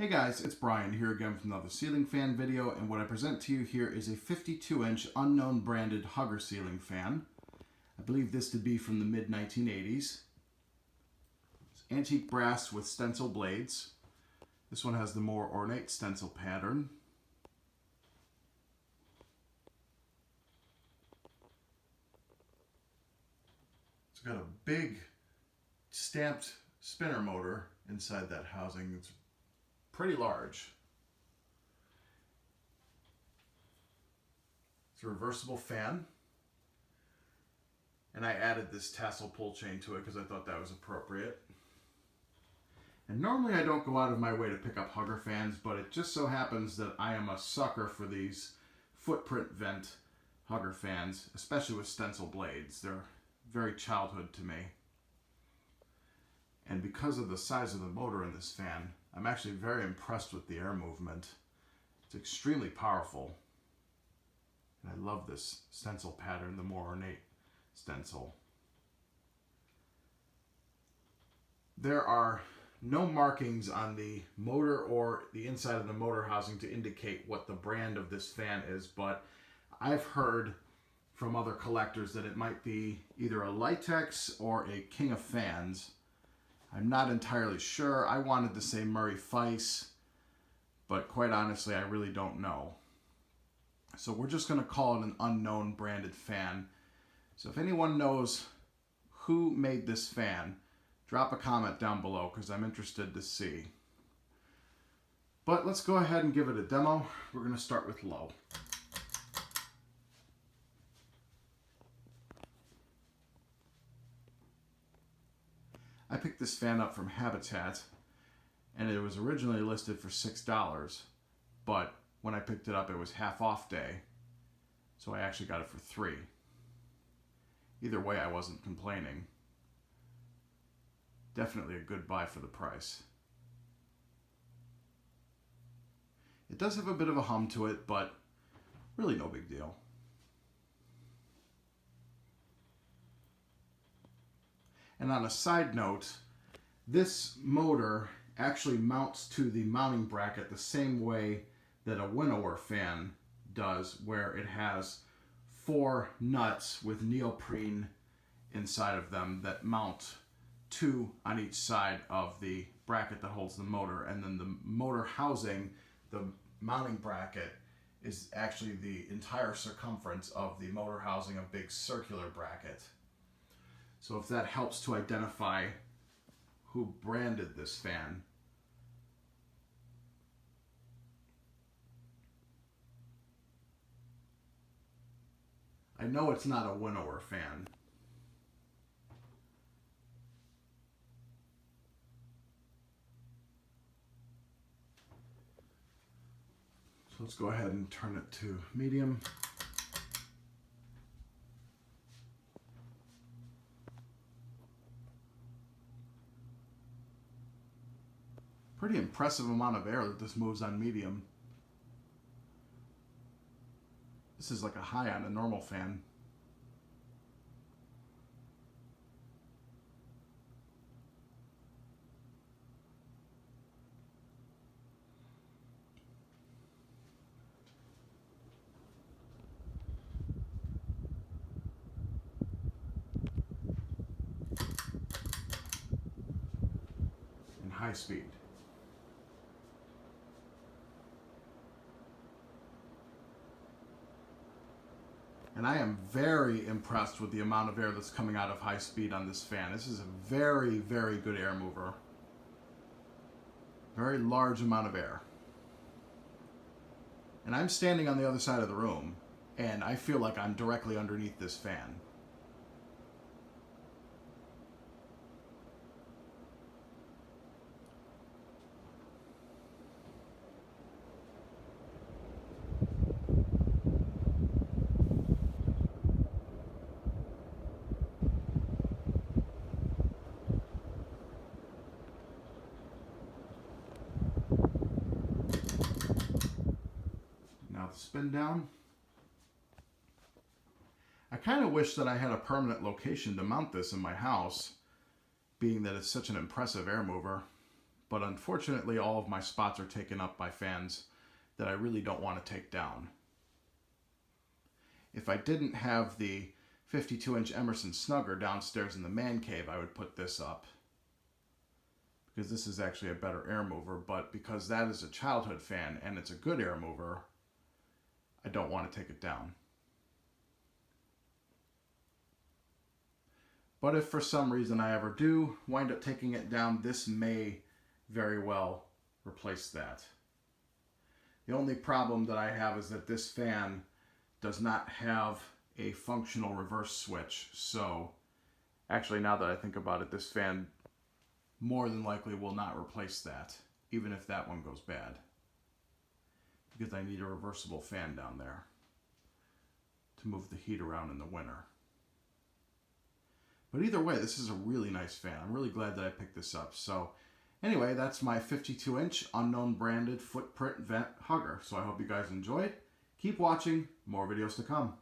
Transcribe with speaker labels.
Speaker 1: Hey guys, it's Brian here again from another ceiling fan video, and what I present to you here is a 52-inch unknown branded Hugger ceiling fan. I believe this to be from the mid-1980s. It's antique brass with stencil blades. This one has the more ornate stencil pattern. It's got a big stamped spinner motor inside that housing. It's pretty large. It's a reversible fan, and I added this tassel pull chain to it because I thought that was appropriate. And normally I don't go out of my way to pick up Hugger fans, but it just so happens that I am a sucker for these footprint vent Hugger fans, especially with stencil blades. They're very childhood to me. And because of the size of the motor in this fan, I'm actually very impressed with the air movement. It's extremely powerful. And I love this stencil pattern, the more ornate stencil. There are no markings on the motor or the inside of the motor housing to indicate what the brand of this fan is, but I've heard from other collectors that it might be either a Litex or a King of Fans. I'm not entirely sure. I wanted to say Murray Feiss, but quite honestly, I really don't know. So we're just going to call it an unknown branded fan. So if anyone knows who made this fan, drop a comment down below because I'm interested to see. But let's go ahead and give it a demo. We're going to start with low. I picked this fan up from Habitat, and it was originally listed for $6, but when I picked it up it was half off day, so I actually got it for $3. Either way, I wasn't complaining. Definitely a good buy for the price. It does have a bit of a hum to it, but really no big deal. And on a side note, this motor actually mounts to the mounting bracket the same way that a winnower fan does, where it has 4 nuts with neoprene inside of them that mount 2 on each side of the bracket that holds the motor. And then the motor housing, the mounting bracket, is actually the entire circumference of the motor housing, a big circular bracket. So if that helps to identify who branded this fan. I know it's not a winnower fan. So let's go ahead and turn it to medium. Pretty impressive amount of air that this moves on medium. This is like a high on a normal fan. And high speed. And I am very impressed with the amount of air that's coming out of high speed on this fan. This is a very, very good air mover. Very large amount of air. And I'm standing on the other side of the room, and I feel like I'm directly underneath this fan. Spin down. I kind of wish that I had a permanent location to mount this in my house, being that it's such an impressive air mover, but unfortunately all of my spots are taken up by fans that I really don't want to take down. If I didn't have the 52-inch Emerson Snugger downstairs in the man cave, I would put this up, because this is actually a better air mover, but because that is a childhood fan and it's a good air mover, I don't want to take it down. But if for some reason I ever do wind up taking it down, this may very well replace that. The only problem that I have is that this fan does not have a functional reverse switch. So actually, now that I think about it, this fan more than likely will not replace that, even if that one goes bad, because I need a reversible fan down there to move the heat around in the winter. But either way, this is a really nice fan. I'm really glad that I picked this up. So anyway, that's my 52-inch unknown branded footprint vent hugger. So I hope you guys enjoyed. Keep watching. More videos to come.